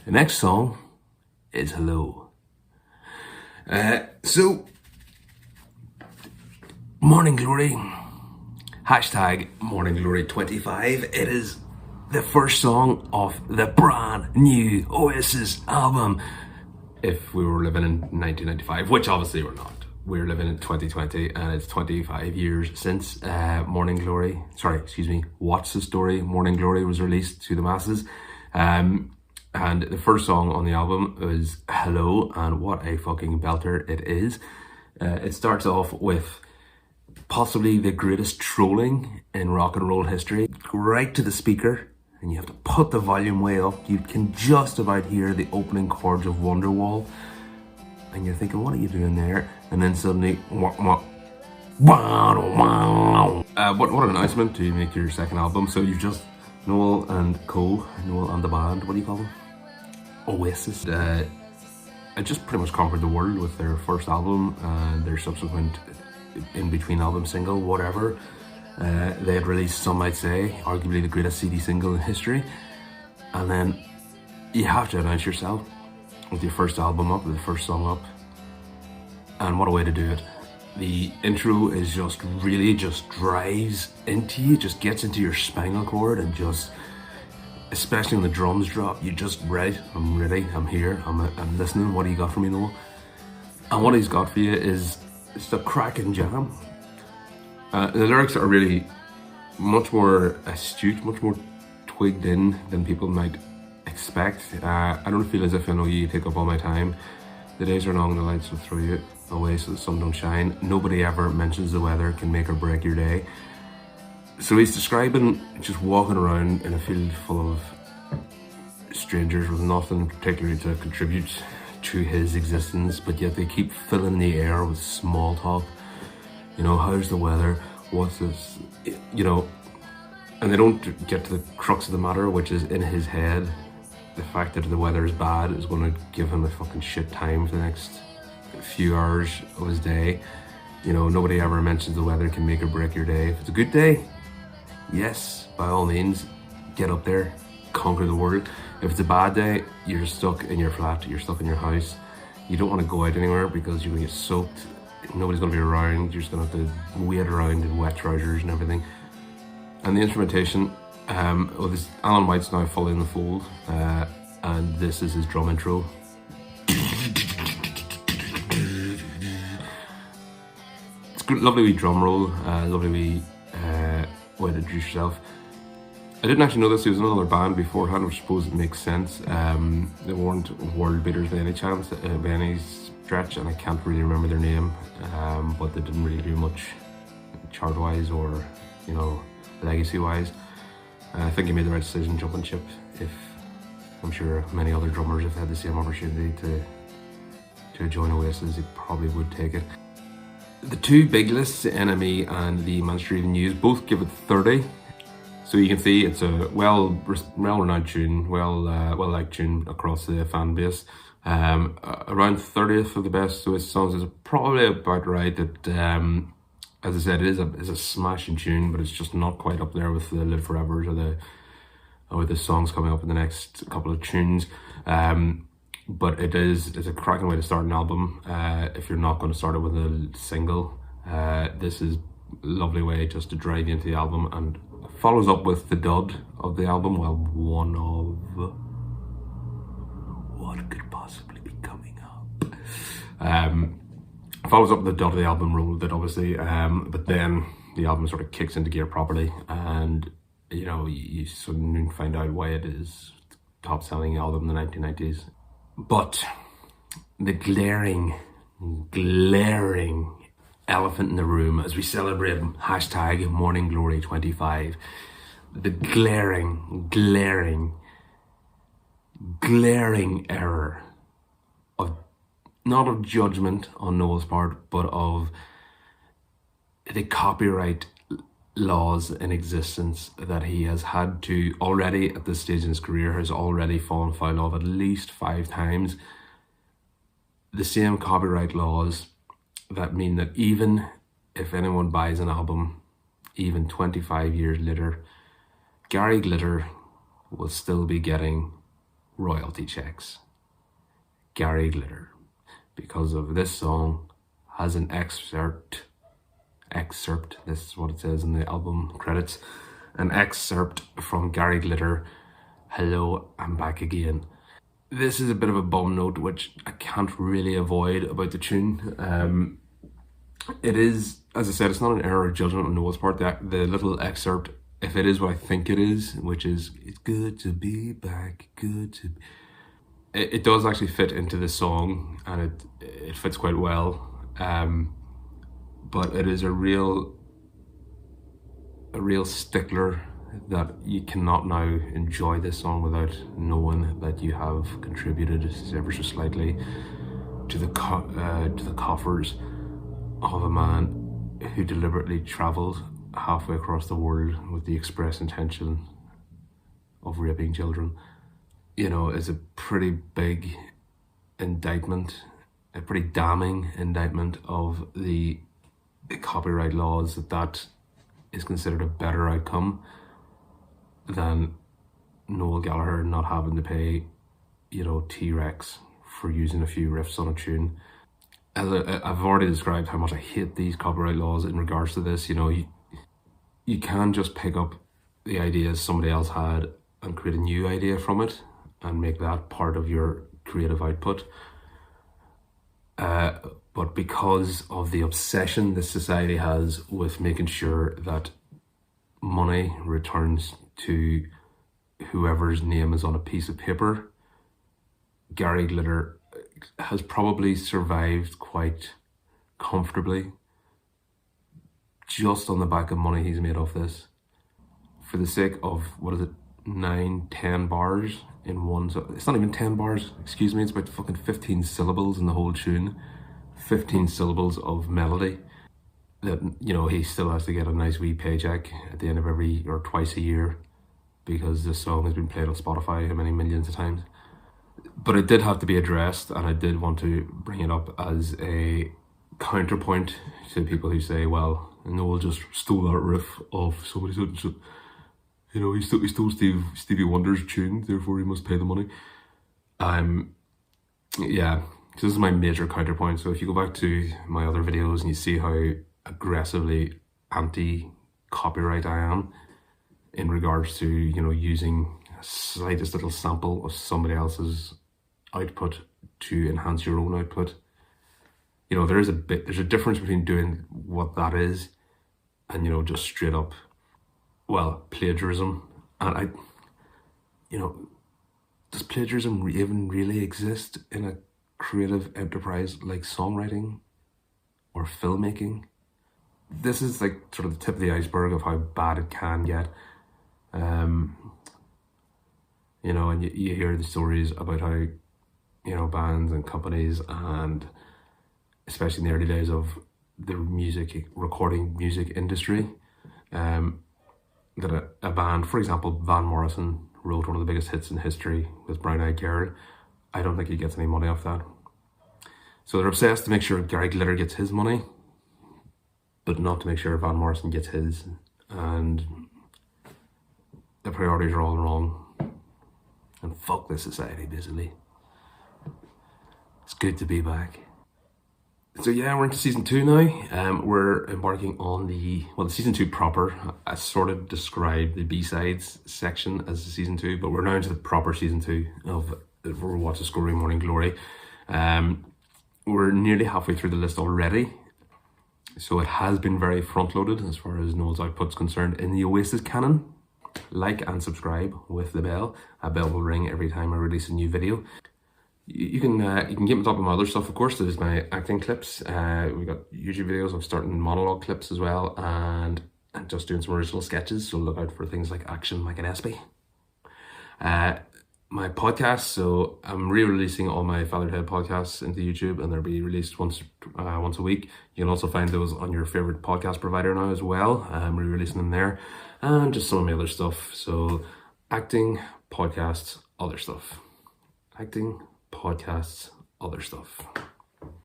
The next song is Hello. So, Morning Glory, hashtag Morning Glory 25. It is the first song of the brand new Oasis album. If we were living in 1995, which obviously we're not. We're living in 2020 and it's 25 years since What's the Story? Morning Glory was released to the masses. And the first song on the album is Hello, and what a fucking belter it is. It starts off with possibly the greatest trolling in rock and roll history. Right to the speaker, and you have to put the volume way up. You can just about hear the opening chords of Wonderwall. And you're thinking, what are you doing there? And then suddenly, what an announcement to make your second album. So you've just Noel and the band, what do you call them? Oasis. I just pretty much conquered the world with their first album and their subsequent in-between album single, whatever. They had released, some might say, arguably the greatest CD single in history. And then you have to announce yourself with your first album up, with the first song up. And what a way to do it. The intro is just drives into you, just gets into your spinal cord, and just, especially when the drums drop, you just, right, I'm ready, I'm here, I'm listening, what do you got for me, Noel? And what he's got for you is it's a cracking jam. The lyrics are really much more astute, much more twigged in than people might expect. I don't feel as if I know you take up all my time. The days are long, the lights will throw you away so the sun don't shine. Nobody ever mentions the weather can make or break your day. So he's describing just walking around in a field full of strangers with nothing particularly to contribute to his existence, but yet they keep filling the air with small talk. You know, how's the weather? What's this? You know, and they don't get to the crux of the matter, which is in his head. The fact that the weather is bad is going to give him a fucking shit time for the next few hours of his day. You know, nobody ever mentions the weather can make or break your day. If it's a good day, yes, by all means, get up there, conquer the world. If it's a bad day, you're stuck in your flat, you're stuck in your house. You don't want to go out anywhere because you're going to get soaked. Nobody's going to be around. You're just going to have to wait around in wet trousers and everything. And the instrumentation, this Alan White's now fully in the fold, and this is his drum intro. It's good, lovely wee drum roll, lovely wee way to introduce yourself. I didn't actually know this, he was in another band beforehand, which I suppose it makes sense. They weren't world beaters by any chance, by any stretch, and I can't really remember their name, but they didn't really do much chart-wise or, you know, legacy-wise. I think he made the right decision jumping ship. If I'm sure many other drummers, if they had the same opportunity to join Oasis, they probably would take it. The two big lists, the NME and the Manchester Evening News, both give it 30. So you can see it's a well-renowned tune, well-liked tune across the fan base. Around 30th of the best Oasis songs is probably about right. That, as I said, it is a smashing tune, but it's just not quite up there with the Live Forevers or the songs coming up in the next couple of tunes. But it's a cracking way to start an album. If you're not going to start it with a single, this is a lovely way just to drive you into the album, and follows up with the dud of the album. Well, one of what could possibly be coming up. Follows up with the dud of the album Roll It, obviously, but then the album sort of kicks into gear properly, and you know, you sort of find out why it is the top-selling album in the 1990s. But the glaring elephant in the room as we celebrate hashtag Morning Glory 25, the glaring error of, not of judgment on Noel's part, but of the copyright laws in existence that he has had to already, at this stage in his career, has already fallen foul of at least 5 times. The same copyright laws that mean that even if anyone buys an album, even 25 years later, Gary Glitter will still be getting royalty checks. Gary Glitter, because of this song has an excerpt, this is what it says in the album credits, an excerpt from Gary Glitter, Hello, I'm Back Again. This is a bit of a bum note, which I can't really avoid about the tune. It is, as I said, it's not an error of judgment on Noel's part. The little excerpt, if it is what I think it is, which is, it's good to be back, good to be... It does actually fit into the song, and it fits quite well. But it is a real stickler that you cannot now enjoy this song without knowing that you have contributed ever so slightly to the coffers of a man who deliberately travelled halfway across the world with the express intention of raping children. You know, it's a pretty big indictment, a pretty damning indictment of the copyright laws, that is considered a better outcome than Noel Gallagher not having to pay, you know, T-Rex for using a few riffs on a tune. As I've already described how much I hate these copyright laws in regards to this. You know, you can just pick up the ideas somebody else had and create a new idea from it and make that part of your creative output. But because of the obsession this society has with making sure that money returns to whoever's name is on a piece of paper, Gary Glitter has probably survived quite comfortably just on the back of money he's made off this. For the sake of, 9-10 bars in one, so it's not even 10 bars, excuse me, it's about fucking 15 syllables in the whole tune, 15 syllables of melody, that, you know, he still has to get a nice wee paycheck at the end of every, or twice a year, because this song has been played on Spotify how many millions of times. But it did have to be addressed, and I did want to bring it up as a counterpoint to people who say, well, Noel just stole that riff off somebody, so you know, he stole Stevie Wonder's tune, therefore he must pay the money. Yeah, so this is my major counterpoint. So if you go back to my other videos and you see how aggressively anti-copyright I am in regards to, you know, using a slightest little sample of somebody else's output to enhance your own output. You know, there's a difference between doing what that is and, you know, just straight up, well, plagiarism. And does plagiarism even really exist in a creative enterprise like songwriting or filmmaking? This is like sort of the tip of the iceberg of how bad it can get. You know, and you hear the stories about how, you know, bands and companies, and especially in the early days of the recording music industry, that a band, for example, Van Morrison wrote one of the biggest hits in history with Brown Eyed Girl. I don't think he gets any money off that. So they're obsessed to make sure Gary Glitter gets his money, but not to make sure Van Morrison gets his. And the priorities are all wrong. And fuck this society, basically. It's good to be back. So yeah, we're into season 2 now. We're embarking on the season 2 proper. I sort of described the B-sides section as the season 2, but we're now into the proper season 2 of Watch the Scoring Morning Glory. We're nearly halfway through the list already. So it has been very front-loaded as far as Noel's output's concerned in the Oasis canon. Like and subscribe with the bell. A bell will ring every time I release a new video. You can get on top of my other stuff, of course. There's my acting clips. We've got YouTube videos. I'm starting monologue clips as well, and just doing some original sketches. So look out for things like Action McAnespy. My podcast. So I'm re-releasing all my Fatherhood podcasts into YouTube, and they'll be released once a week. You can also find those on your favorite podcast provider now as well. I'm re-releasing them there, and just some of my other stuff. So acting, podcasts, other stuff. Acting, podcasts, other stuff.